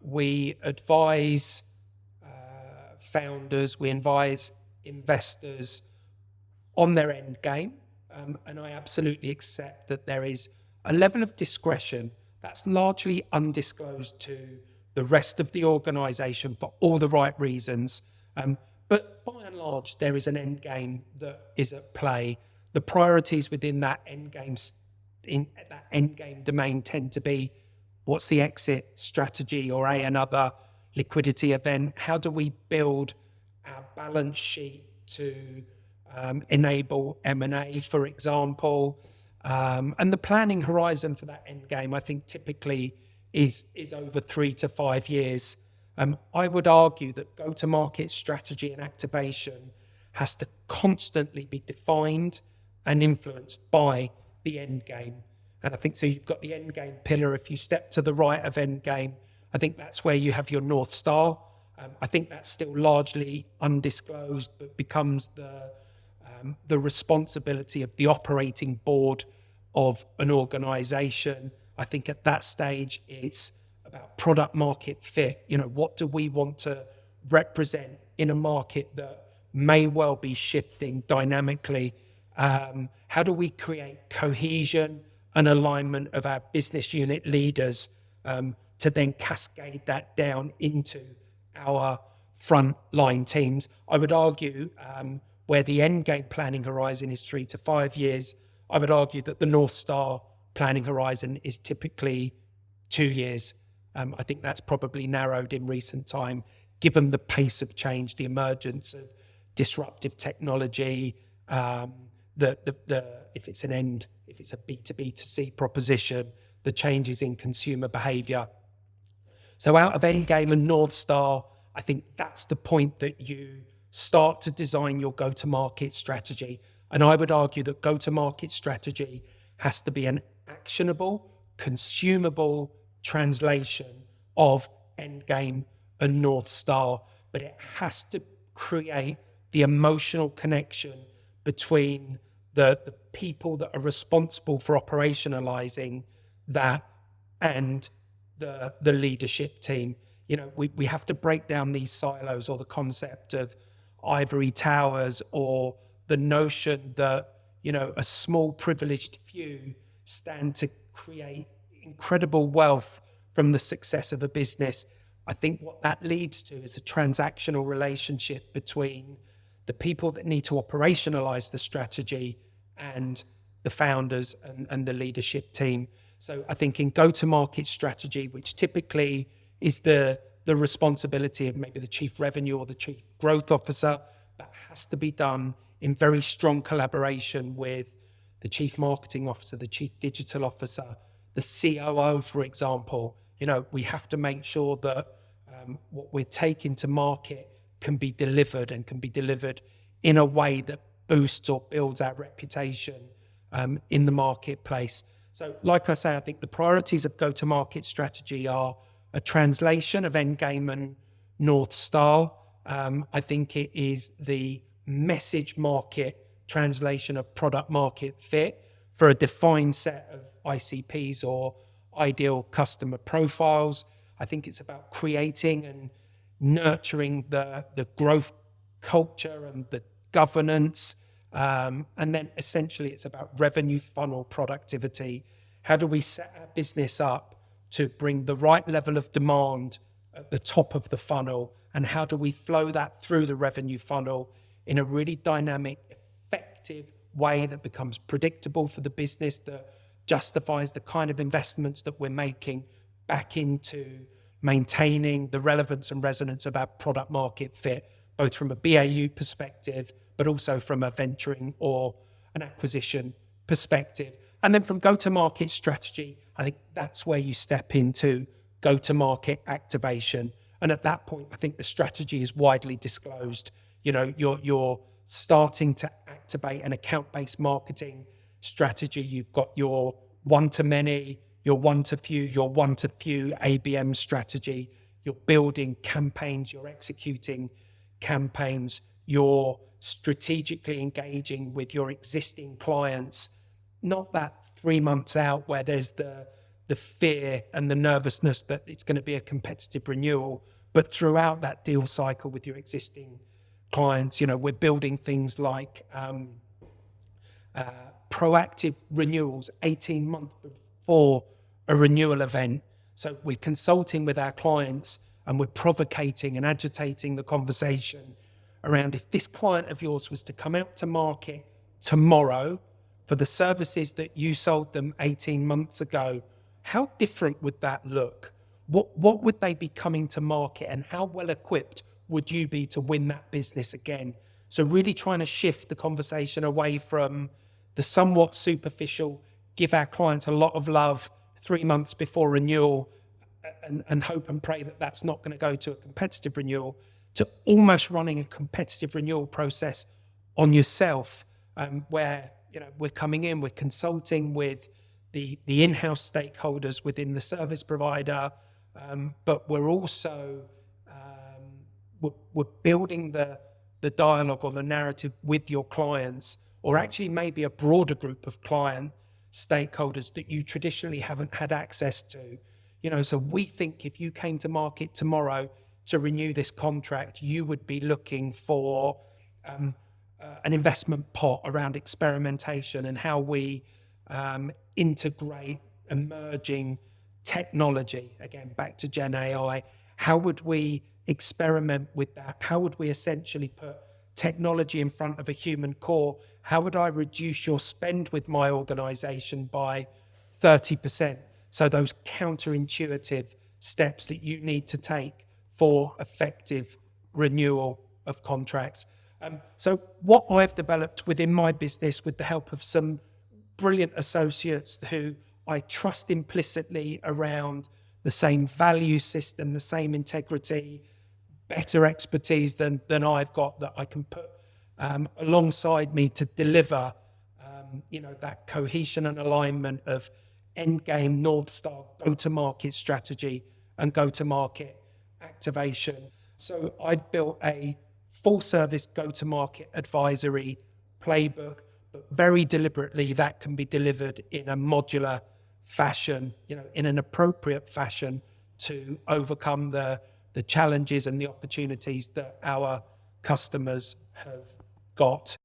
We advise founders, we advise investors on their end game. And I absolutely accept that there is a level of discretion that's largely undisclosed to the rest of the organisation for all the right reasons. But by and large, there is an end game that is at play. The priorities within that end game, in that end game domain, tend to be: what's the exit strategy, or another liquidity event? How do we build our balance sheet to enable M&A, for example? And the planning horizon for that end game, I think, typically is over 3 to 5 years. I would argue that go-to-market strategy and activation has to constantly be defined and influenced by the end game. And I think so you've got the end game pillar. If you step to the right of end game, I think that's where you have your North Star. I think that's still largely undisclosed, but becomes the responsibility of the operating board of an organization. I think at that stage, it's about product market fit. What do we want to represent in a market that may well be shifting dynamically? How do we create cohesion and alignment of our business unit leaders to then cascade that down into our frontline teams? I would argue where the end game planning horizon is 3 to 5 years, I would argue that the North Star planning horizon is typically 2 years. I think that's probably narrowed in recent time, given the pace of change, the emergence of disruptive technology, if it's a B2B2C proposition, the changes in consumer behavior. So out of Endgame and North Star, I think that's the point that you start to design your go-to-market strategy. And I would argue that go-to-market strategy has to be an actionable, consumable translation of Endgame and North Star, but it has to create the emotional connection between the people that are responsible for operationalizing that and the leadership team. We have to break down these silos, or the concept of ivory towers, or the notion that, a small privileged few stand to create incredible wealth from the success of a business. I think what that leads to is a transactional relationship between the people that need to operationalize the strategy and the founders and the leadership team. So I think in go-to-market strategy, which typically is the responsibility of maybe the chief revenue or the chief growth officer, that has to be done in very strong collaboration with the chief marketing officer, the chief digital officer, the COO, for example. We have to make sure that what we're taking to market can be delivered, and can be delivered in a way that boosts or builds our reputation in the marketplace. So like I say, I think the priorities of go-to-market strategy are a translation of Endgame and North Star. I think it is the message market translation of product market fit for a defined set of ICPs, or ideal customer profiles. I think it's about creating and nurturing the growth culture and the governance. And then essentially it's about revenue funnel productivity. How do we set our business up to bring the right level of demand at the top of the funnel? And how do we flow that through the revenue funnel in a really dynamic, effective way that becomes predictable for the business, that justifies the kind of investments that we're making back into maintaining the relevance and resonance of our product market fit, both from a BAU perspective, but also from a venturing or an acquisition perspective. And then from go-to-market strategy, I think that's where you step into go-to-market activation. And at that point, I think the strategy is widely disclosed. You're starting to activate an account-based marketing strategy. You've got your one-to-many, your one-to-few, your one-to-few ABM strategy. You're building campaigns, you're executing campaigns, you're strategically engaging with your existing clients. Not that 3 months out where there's the the fear and the nervousness that it's going to be a competitive renewal. But throughout that deal cycle with your existing clients, we're building things like proactive renewals 18 months before a renewal event. So we're consulting with our clients and we're provocating and agitating the conversation around, if this client of yours was to come out to market tomorrow for the services that you sold them 18 months ago, how different would that look? What would they be coming to market, and how well equipped would you be to win that business again? So really trying to shift the conversation away from the somewhat superficial, give our clients a lot of love 3 months before renewal and hope and pray that that's not going to go to a competitive renewal, to almost running a competitive renewal process on yourself, where we're coming in, we're consulting with the in-house stakeholders within the service provider, but we're also we're building the dialogue or the narrative with your clients, or actually maybe a broader group of client stakeholders that you traditionally haven't had access to. So we think if you came to market tomorrow to renew this contract, you would be looking for an investment pot around experimentation and how we integrate emerging technology. Again, back to Gen AI. How would we experiment with that? How would we essentially put technology in front of a human core? How would I reduce your spend with my organization by 30%? So those counterintuitive steps that you need to take for effective renewal of contracts. So what I've developed within my business, with the help of some brilliant associates who I trust implicitly around the same value system, the same integrity, better expertise than I've got, that I can put alongside me to deliver that cohesion and alignment of end game, North Star, go-to-market strategy and go-to-market activation. So I've built a full-service go-to-market advisory playbook, but very deliberately that can be delivered in a modular fashion, in an appropriate fashion to overcome the challenges and the opportunities that our customers have got.